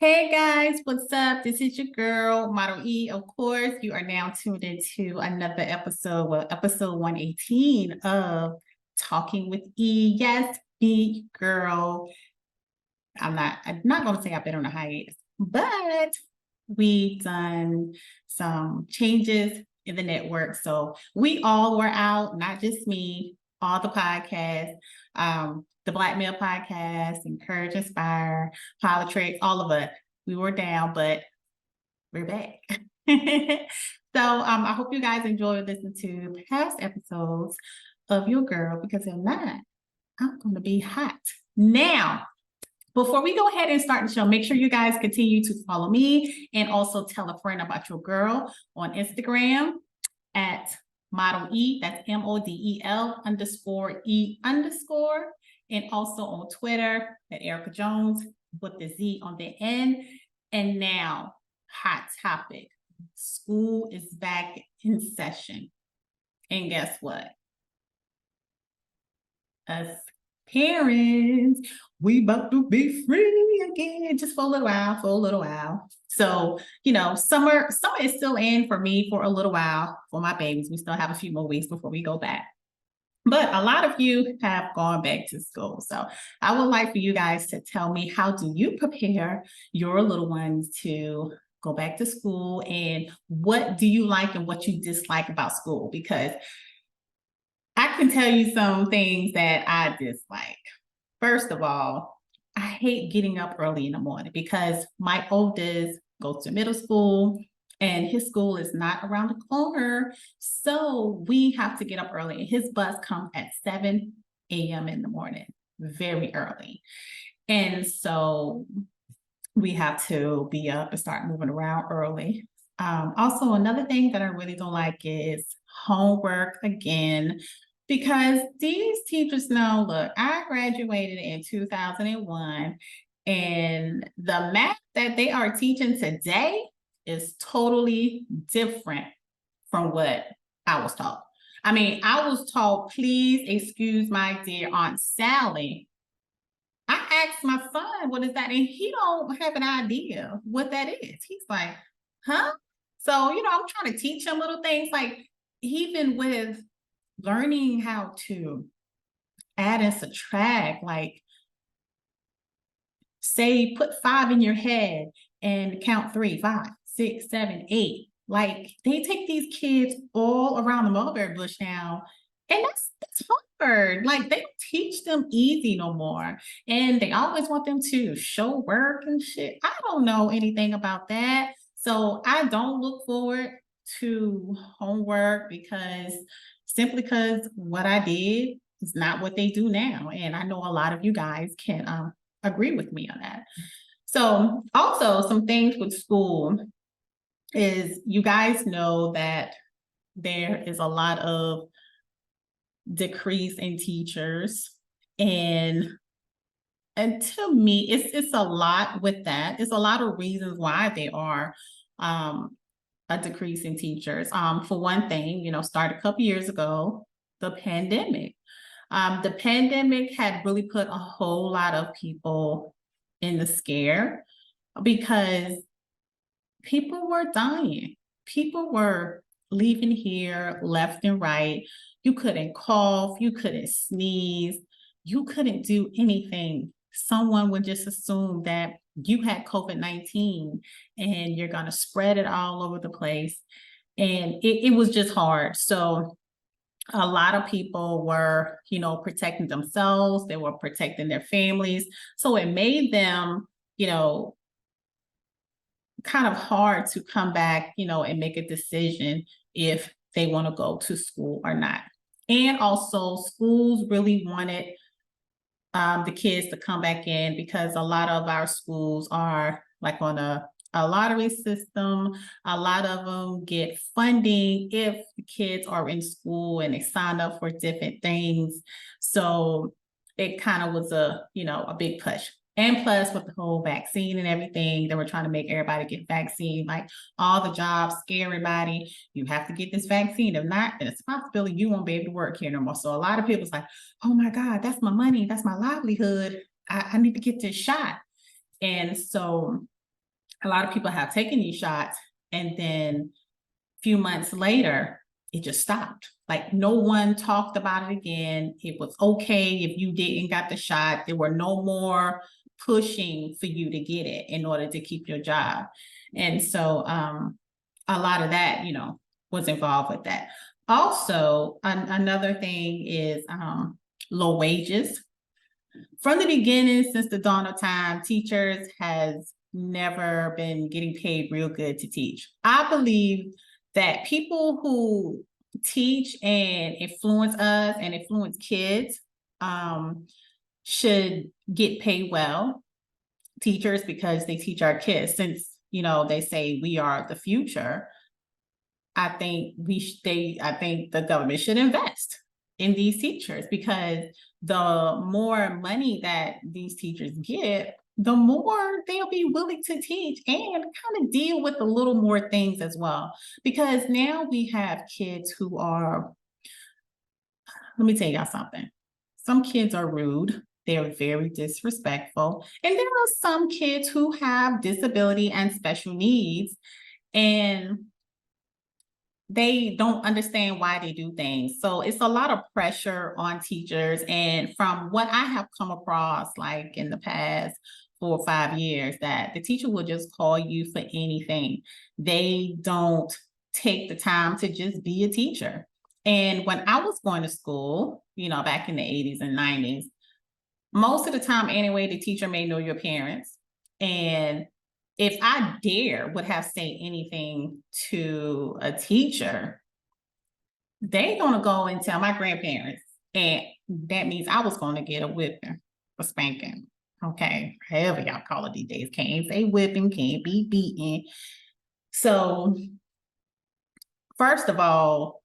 Hey guys, what's up? This is your girl, Model E. Of course, you are now tuned into another episode, episode 118 of Talking with E. Yes, me, girl. I'm not gonna say I've been on a hiatus, but we've done some changes in the network. So we all were out, not just me, all the podcasts, the Black Male Podcast, Encourage, Inspire, Politricks, all of us. We were down, but we're back. I hope you guys enjoyed listening to past episodes of your girl, because if not, I'm gonna be hot. Now, before we go ahead and start the show, make sure you guys continue to follow me and also tell a friend about your girl on Instagram at Model E. That's MODEL_E_, and also on Twitter at Erica Jones with the Z on the end. And now, hot topic. School is back in session. And guess what? Us parents, we about to be free again, just for a little while. So, summer is still in for me for a little while for my babies. We still have a few more weeks before we go back. But a lot of you have gone back to school. So I would like for you guys to tell me, how do you prepare your little ones to go back to school, and what do you like and what you dislike about school? Because I can tell you some things that I dislike. First of all, I hate getting up early in the morning because my oldest goes to middle school and his school is not around the corner. So we have to get up early, and his bus comes at 7 a.m. in the morning, very early. And so we have to be up and start moving around early. Also, another thing that I really don't like is homework again, because these teachers know, look, I graduated in 2001, and the math that they are teaching today is totally different from what I was taught. I mean, I was taught, please excuse my dear Aunt Sally. I asked my son, what is that? And he don't have an idea what that is. He's like, huh? So, I'm trying to teach him little things, like even with learning how to add and subtract, like say, put 5 in your head and count 3, 5, 6, 7, 8. Like, they take these kids all around the mulberry bush now, and that's hard. Like, they don't teach them easy no more, and they always want them to show work and shit. I don't know anything about that, so I don't look forward to homework, because what I did is not what they do now, and I know a lot of you guys can agree with me on that. So also, some things with school is, you guys know that there is a lot of decrease in teachers, and to me, it's a lot with that. It's a lot of reasons why they are a decrease in teachers. For one thing, started a couple years ago, the pandemic. The pandemic had really put a whole lot of people in the scare, because people were dying. People were leaving here left and right. You couldn't cough, you couldn't sneeze, you couldn't do anything. Someone would just assume that you had COVID-19 and you're going to spread it all over the place. And it was just hard. So a lot of people were, protecting themselves, they were protecting their families. So it made them, kind of hard to come back, and make a decision if they want to go to school or not. And also, schools really wanted the kids to come back in, because a lot of our schools are like on a lottery system. A lot of them get funding if the kids are in school and they sign up for different things. So it kind of was a big push. And plus, with the whole vaccine and everything, they were trying to make everybody get vaccine, like all the jobs, scare everybody. You have to get this vaccine. If not, then it's a possibility you won't be able to work here no more. So a lot of people's like, oh my God, that's my money. That's my livelihood. I need to get this shot. And so a lot of people have taken these shots, and then a few months later, it just stopped. Like no one talked about it again. It was okay if you didn't got the shot. There were no more pushing for you to get it in order to keep your job. And so a lot of that, was involved with that. Also, another thing is low wages. From the beginning, since the dawn of time, teachers has never been getting paid real good to teach. I believe that people who teach and influence us and influence kids should get paid well. Teachers, because they teach our kids, since they say we are the future. I think I think the government should invest in these teachers, because the more money that these teachers get, the more they'll be willing to teach and kind of deal with a little more things as well. Because now we have kids who are, let me tell y'all something. Some kids are rude. They're very disrespectful. And there are some kids who have disability and special needs, and they don't understand why they do things. So it's a lot of pressure on teachers. And from what I have come across, like in the past 4 or 5 years, that the teacher will just call you for anything. They don't take the time to just be a teacher. And when I was going to school, back in the 80s and 90s, most of the time anyway, the teacher may know your parents. And if I would have said anything to a teacher, they're going to go and tell my grandparents. And that means I was going to get a whipping, a spanking. Okay, however y'all call it these days. Can't say whipping, can't be beaten. So first of all,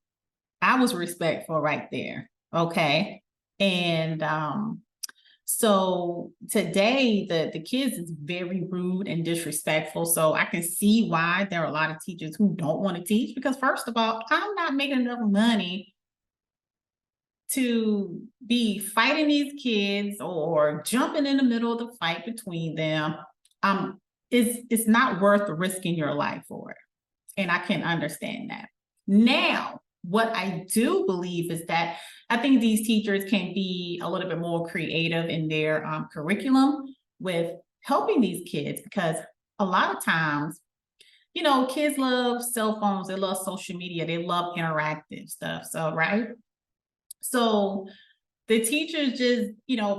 I was respectful right there. Okay. And so today the kids is very rude and disrespectful. So I can see why there are a lot of teachers who don't want to teach, because first of all, I'm not making enough money to be fighting these kids or jumping in the middle of the fight between them. It's not worth risking your life for it. And I can understand that. Now, what I do believe is that I think these teachers can be a little bit more creative in their curriculum with helping these kids, because a lot of times, kids love cell phones, they love social media, they love interactive stuff. So, right? So the teachers just,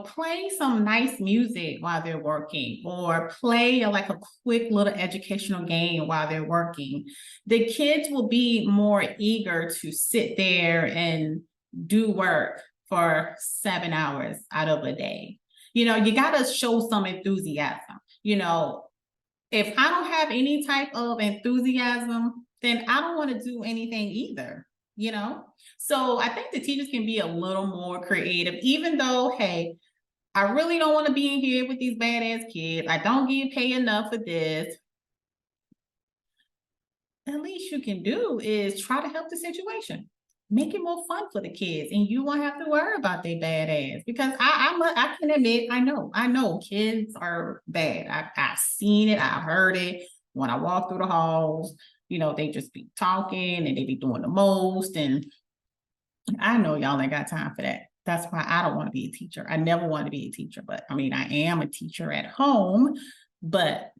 play some nice music while they're working, or play like a quick little educational game while they're working. The kids will be more eager to sit there and do work for 7 hours out of a day. You got to show some enthusiasm. If I don't have any type of enthusiasm, then I don't want to do anything either. So I think the teachers can be a little more creative, even though, hey, I really don't want to be in here with these badass kids. I don't get paid enough for this. At least you can do is try to help the situation. Make it more fun for the kids, and you won't have to worry about their badass. Because I can admit, I know kids are bad. I've seen it, I've heard it. When I walk through the halls, they just be talking and they be doing the most. And I know y'all ain't got time for that. That's why I don't want to be a teacher. I never wanted to be a teacher, but I mean, I am a teacher at home, but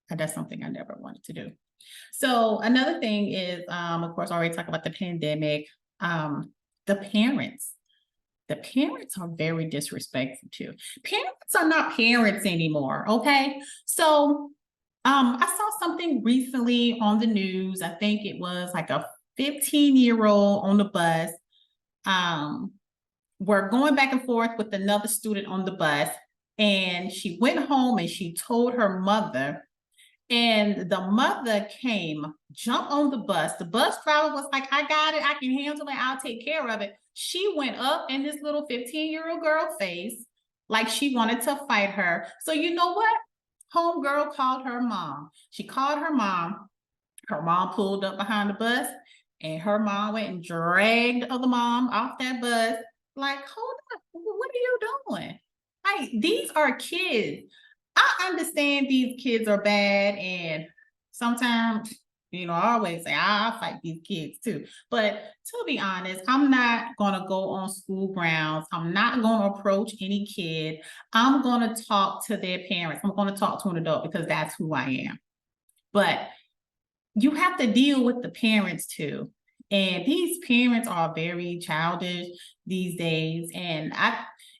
that's something I never wanted to do. So another thing is, of course, I already talked about the pandemic. The parents are very disrespectful too. Parents are not parents anymore. Okay. So, I saw something recently on the news. I think it was like a 15-year-old on the bus. Were going back and forth with another student on the bus, and she went home and she told her mother, and the mother came, jumped on the bus. The bus driver was like, I got it, I can handle it, I'll take care of it. She went up in this little 15-year-old girl face like she wanted to fight her. So you know what? Homegirl called her mom. She called her mom. Her mom pulled up behind the bus, and her mom went and dragged the mom off that bus. Like, hold up, what are you doing? Like, these are kids. I understand these kids are bad, and sometimes, I always say I'll fight these kids too. But to be honest, I'm not gonna go on school grounds. I'm not gonna approach any kid. I'm gonna talk to their parents. I'm gonna talk to an adult because that's who I am. But you have to deal with the parents too. And these parents are very childish these days. And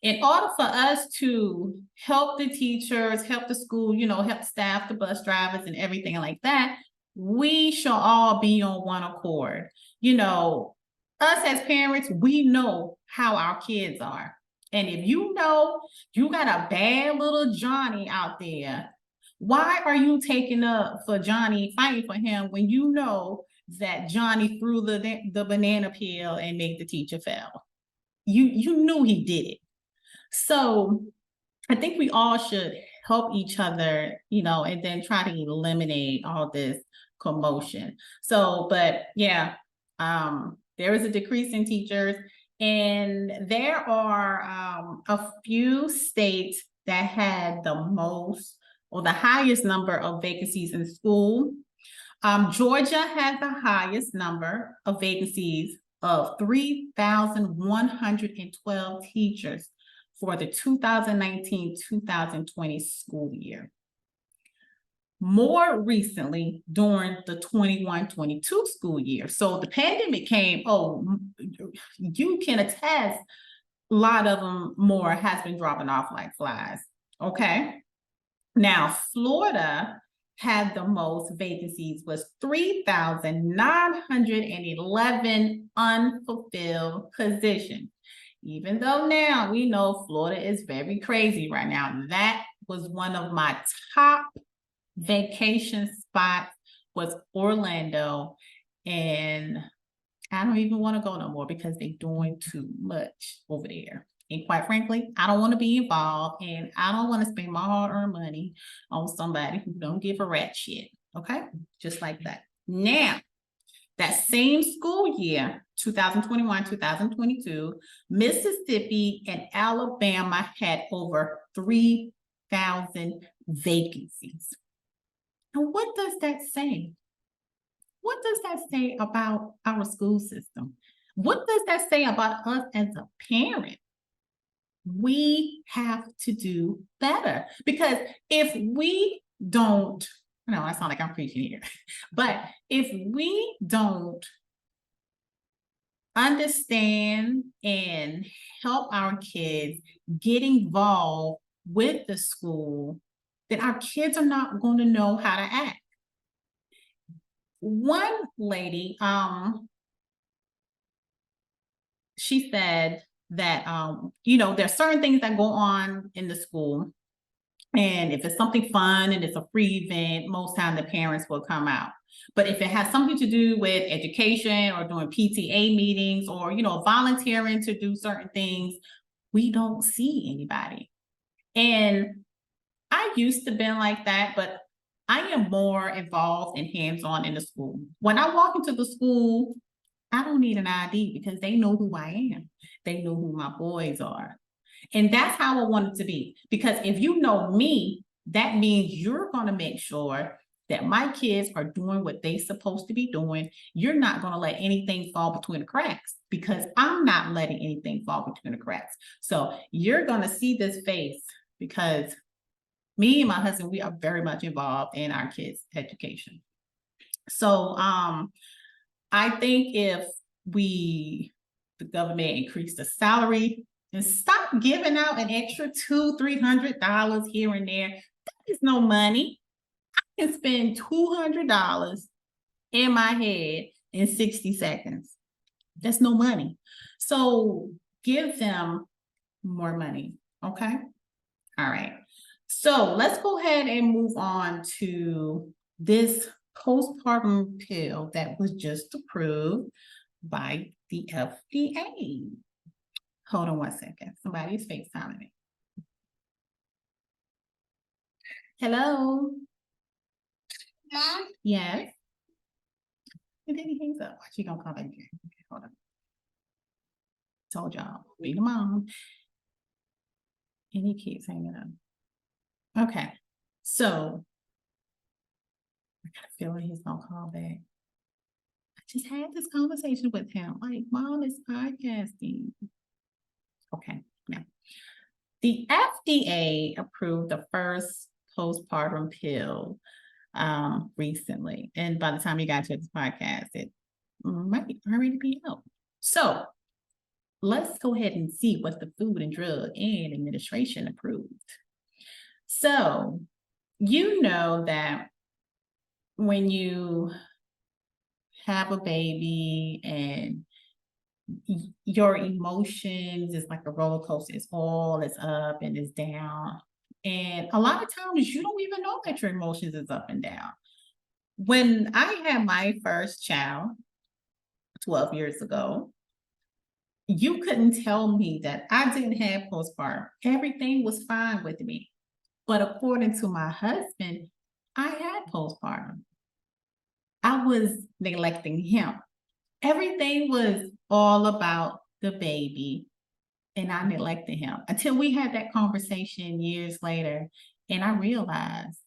in order for us to help the teachers, help the school, help staff, the bus drivers, and everything like that, we shall all be on one accord. Us as parents, we know how our kids are. And if you know you got a bad little Johnny out there, why are you taking up for Johnny, fighting for him when you know that Johnny threw the banana peel and made the teacher fail? You knew he did it. So I think we all should help each other, and then try to eliminate all this commotion. So, but yeah, there is a decrease in teachers, and there are a few states that had the most or the highest number of vacancies in school. Georgia had the highest number of vacancies of 3,112 teachers for the 2019-2020 school year. More recently, during the 21-22 school year. So the pandemic came, you can attest, a lot of them more has been dropping off like flies. Okay. Now, Florida had the most vacancies, was 3,911 unfulfilled positions. Even though now we know Florida is very crazy right now, that was one of my top vacation spots, was Orlando. And I don't even want to go no more because they're doing too much over there. And quite frankly, I don't want to be involved, and I don't want to spend my hard-earned money on somebody who don't give a rat shit. Okay? Just like that. Now, that same school year, 2021-2022, Mississippi and Alabama had over 3,000 vacancies. And what does that say? What does that say about our school system? What does that say about us as a parent? We have to do better, because if we don't, I sound like I'm preaching here, but if we don't understand and help our kids get involved with the school, then our kids are not going to know how to act. One lady, she said that, there's certain things that go on in the school. And if it's something fun and it's a free event, most time the parents will come out. But if it has something to do with education or doing PTA meetings or, volunteering to do certain things, we don't see anybody. And I used to be like that, but I am more involved and hands-on in the school. When I walk into the school, I don't need an ID because they know who I am. They know who my boys are. And that's how I want it to be. Because if you know me, that means you're going to make sure that my kids are doing what they're supposed to be doing. You're not going to let anything fall between the cracks, because I'm not letting anything fall between the cracks. So you're going to see this face, because me and my husband, we are very much involved in our kids' education. So I think if the government increased the salary and stop giving out an extra $200-$300 here and there, that is no money. I can spend $200 in my head in 60 seconds. That's no money. So give them more money. Okay. All right. So let's go ahead and move on to this postpartum pill that was just approved by the FDA. Hold on one second. Somebody's FaceTiming me. Hello? Mom? Yes? And then he hangs up. She gonna call back again. Okay, hold on. Told y'all, be the mom. And he keeps hanging up. Okay. So I got a feeling he's gonna call back. I just had this conversation with him, like, Mom is podcasting. Okay, now the FDA approved the first postpartum pill recently. And by the time you got to this podcast, it might already be out. So let's go ahead and see what the Food and Drug and Administration approved. So you know that when you have a baby and your emotions is like a roller coaster. It's all it's up and it's down. And a lot of times you don't even know that your emotions is up and down. When I had my first child 12 years ago, you couldn't tell me that I didn't have postpartum. Everything was fine with me. But according to my husband, I had postpartum. I was neglecting him. Everything was all about the baby, and I neglected him until we had that conversation years later. And I realized,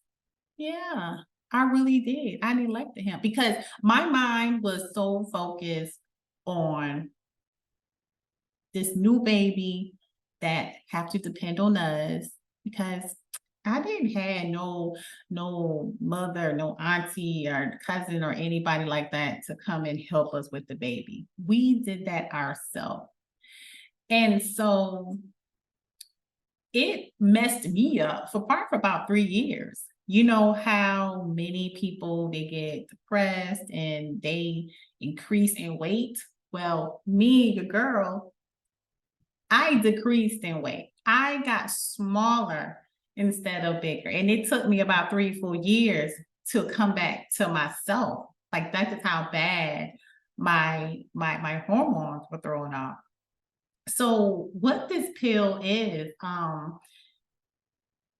yeah, I really did. I neglected him because my mind was so focused on this new baby that have to depend on us because I didn't have no mother, no auntie or cousin or anybody like that to come and help us with the baby. We did that ourselves. And so it messed me up for about 3 years. You know how many people they get depressed and they increase in weight? Well, me, your girl, I decreased in weight. I got smaller instead of bigger. And it took me about 3, 4 years to come back to myself. Like that's just how bad my hormones were throwing off. So what this pill is,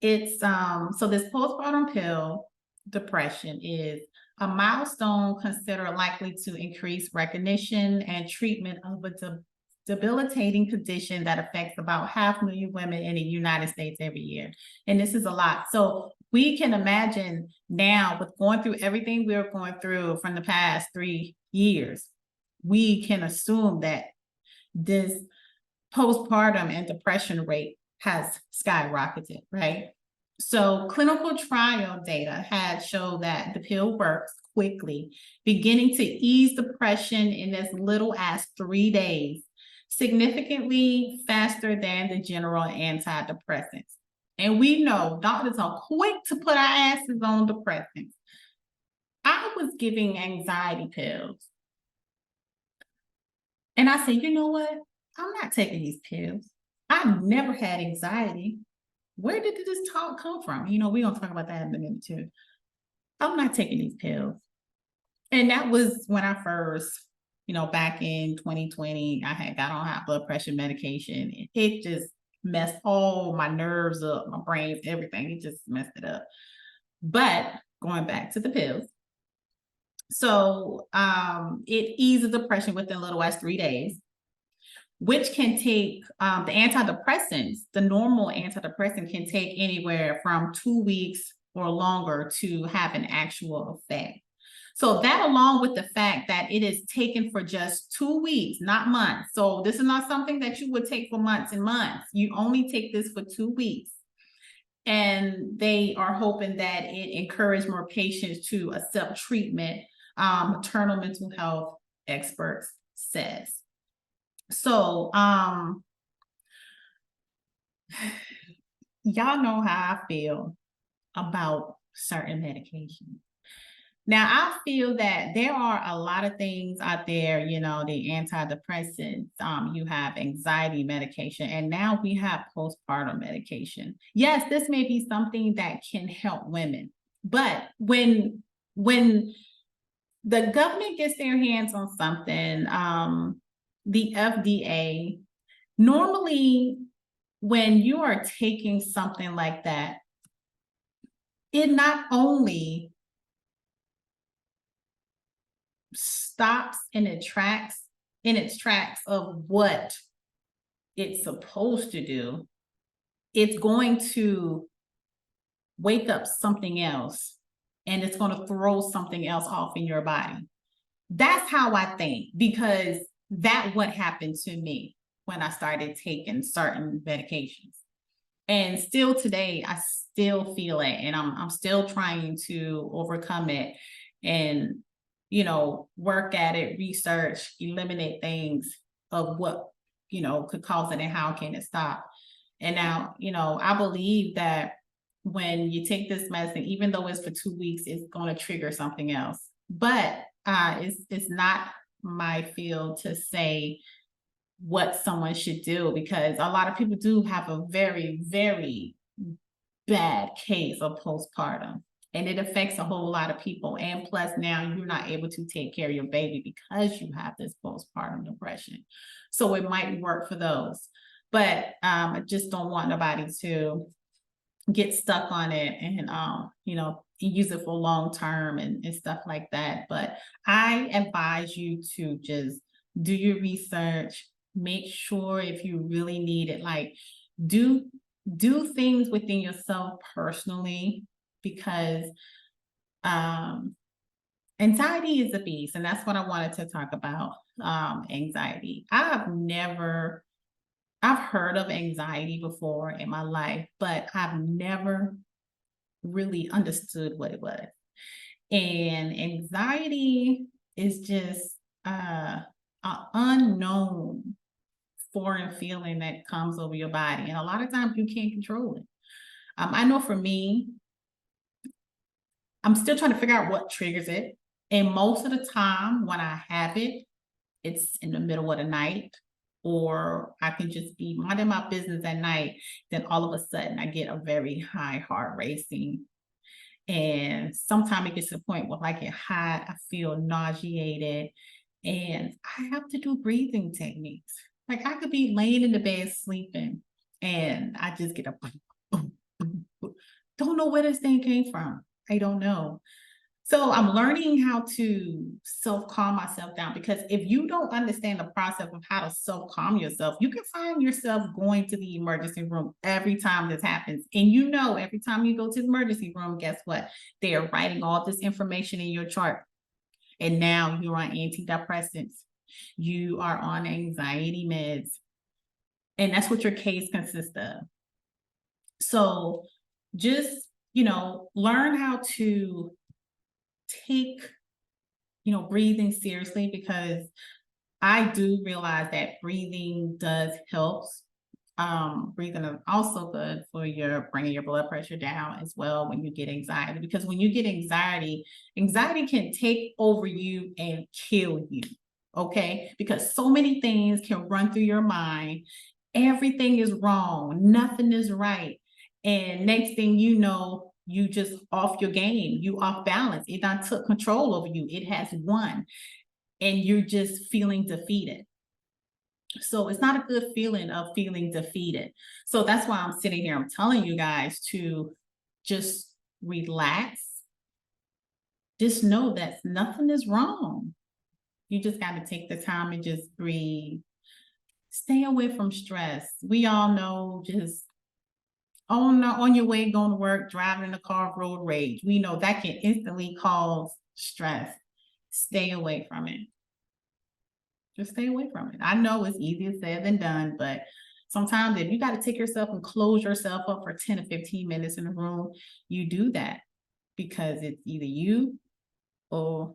it's so this postpartum pill depression is a milestone considered likely to increase recognition and treatment of a debilitating condition that affects about 500,000 women in the United States every year. And this is a lot. So we can imagine now with going through everything we're going through from the past 3 years, we can assume that this postpartum and depression rate has skyrocketed, right? So clinical trial data had shown that the pill works quickly, beginning to ease depression in as little as 3 days, significantly faster than the general antidepressants. And we know doctors are quick to put our asses on depressants. I was giving anxiety pills. And I said, you know what? I'm not taking these pills. I've never had anxiety. Where did this talk come from? You know, we're going to talk about that in a minute too. I'm not taking these pills. And that was when I first, back in 2020, I had got on high blood pressure medication. It just messed all my nerves up, my brains, everything. It just messed it up. But going back to the pills. So it eases depression within a little as 3 days, which can take the antidepressants, the normal antidepressant can take anywhere from 2 weeks or longer to have an actual effect. So that along with the fact that it is taken for just 2 weeks, not months. So this is not something that you would take for months and months. You only take this for 2 weeks. And they are hoping that it encourage more patients to accept treatment, maternal mental health experts says. So, y'all know how I feel about certain medications. Now, I feel that there are a lot of things out there, the antidepressants, you have anxiety medication, and now we have postpartum medication. Yes, this may be something that can help women, but when the government gets their hands on something, the FDA, normally when you are taking something like that, it not only stops in its tracks of what it's supposed to do, it's going to wake up something else and it's going to throw something else off in your body. That's how I think, because that what happened to me when I started taking certain medications. And still today, I still feel it, and I'm still trying to overcome it and, you know, work at it, research, eliminate things of what, you know, could cause it and how can it stop. And now, you know, I believe that when you take this medicine, even though it's for 2 weeks, it's going to trigger something else. But it's not my field to say what someone should do, because a lot of people do have a very, very bad case of postpartum, and it affects a whole lot of people. And plus, now you're not able to take care of your baby because you have this postpartum depression. So it might work for those, but I just don't want nobody to get stuck on it and you know, use it for long term and stuff like that. But I advise you to just do your research, make sure if you really need it, like do things within yourself personally, because anxiety is a beast, and that's what I wanted to talk about. Anxiety. I've heard of anxiety before in my life, but I've never really understood what it was. And anxiety is just an unknown foreign feeling that comes over your body. And a lot of times you can't control it. I know for me, I'm still trying to figure out what triggers it. And most of the time when I have it, it's in the middle of the night, or I can just be minding my business at night. Then all of a sudden I get a very high heart racing. And sometimes it gets to the point where I get high, I feel nauseated, and I have to do breathing techniques. Like I could be laying in the bed sleeping, and I just get a boom, boom, boom, boom. Don't know where this thing came from. I don't know. So I'm learning how to self-calm myself down, because if you don't understand the process of how to self-calm yourself, you can find yourself going to the emergency room every time this happens. And you know, every time you go to the emergency room, guess what? They are writing all this information in your chart. And now you're on antidepressants. You are on anxiety meds. And that's what your case consists of. So just, you know, learn how to take, you know, breathing seriously, because I do realize that breathing does help. Breathing is also good for your bringing your blood pressure down as well when you get anxiety, because when you get anxiety, anxiety can take over you and kill you. Okay, because so many things can run through your mind. Everything is wrong, nothing is right, and next thing you know, you just off your game, you off balance. It done took control over you. It has won, and you're just feeling defeated. So it's not a good feeling of feeling defeated. So that's why I'm sitting here. I'm telling you guys to just relax. Just know that nothing is wrong. You just got to take the time and just breathe. Stay away from stress. We all know, just on your way going to work, driving in the car, road rage. We know that can instantly cause stress. Stay away from it. Just stay away from it. I know it's easier said than done, but sometimes if you got to take yourself and close yourself up for 10 to 15 minutes in a room, you do that, because it's either you or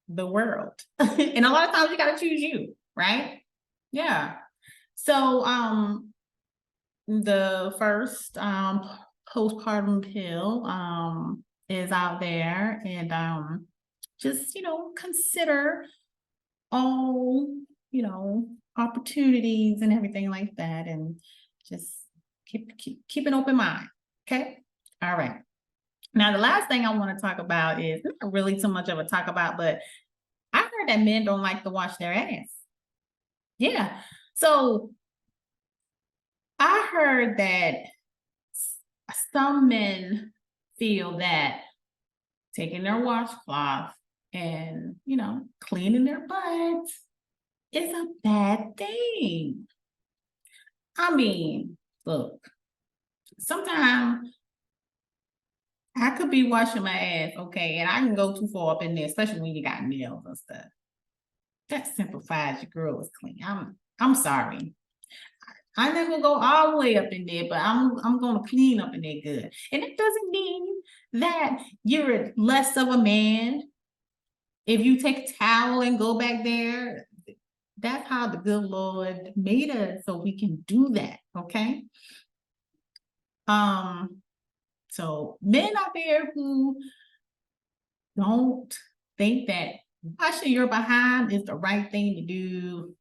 the world. And a lot of times you got to choose you, right? Yeah. So the first postpartum pill is out there, and just, you know, consider all, you know, opportunities and everything like that, and just keep an open mind. Okay. All right. Now, the last thing I want to talk about is not really too much of a talk about, but I heard that men don't like to wash their ass. Yeah. So I heard that some men feel that taking their washcloth and, you know, cleaning their butts is a bad thing. I mean, look, sometimes I could be washing my ass, okay, and I can go too far up in there, especially when you got nails and stuff. That simplifies your girl is clean. I'm sorry. I'm not gonna go all the way up in there, but I'm gonna clean up in there good. And it doesn't mean that you're less of a man. If you take a towel and go back there, that's how the good Lord made us, so we can do that, okay? So men out there who don't think that washing your behind is the right thing to do,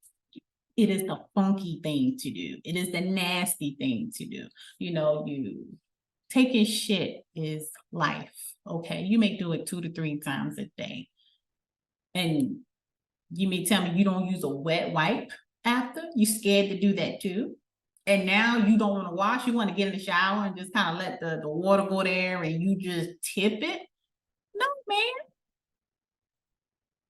it is the funky thing to do. It is the nasty thing to do. You know, you taking shit is life. Okay. You may do it 2 to 3 times a day. And you may tell me you don't use a wet wipe after. You scared to do that too. And now you don't want to wash. You want to get in the shower and just kind of let the water go there and you just tip it. No, man.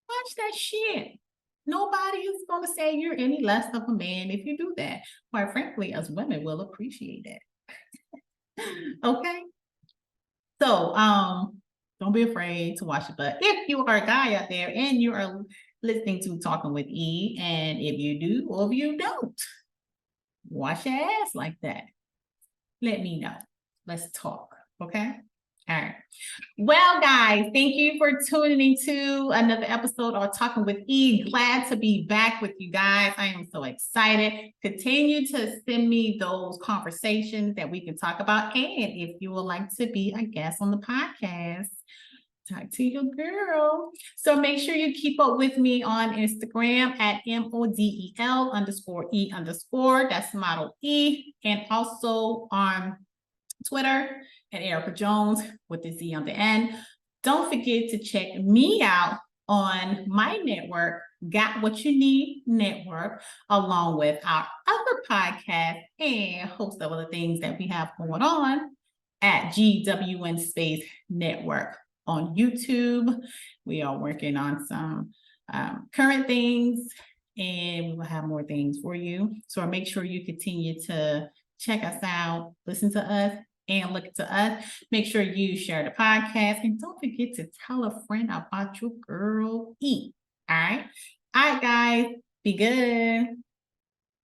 Watch that shit. Nobody is going to say you're any less of a man if you do that. Quite frankly, us women will appreciate that. Okay. So, don't be afraid to wash it. But if you are a guy out there and you are listening to Talking with E, and if you do or if you don't, wash your ass like that. Let me know. Let's talk. Okay. All right. Well, guys, thank you for tuning into another episode of Talking with E. Glad to be back with you guys. I am so excited. Continue to send me those conversations that we can talk about. And if you would like to be a guest on the podcast, talk to your girl. So make sure you keep up with me on Instagram at model_E_. That's model E. And also on Twitter at Erica Jones with the Z on the end. Don't forget to check me out on my network, Got What You Need Network, along with our other podcast and a host of other things that we have going on at GWN Space Network on YouTube. We are working on some current things, and we will have more things for you. So make sure you continue to check us out, listen to us, and look to us. Make sure you share the podcast, and don't forget to tell a friend about your girl E. All right. All right, guys. Be good.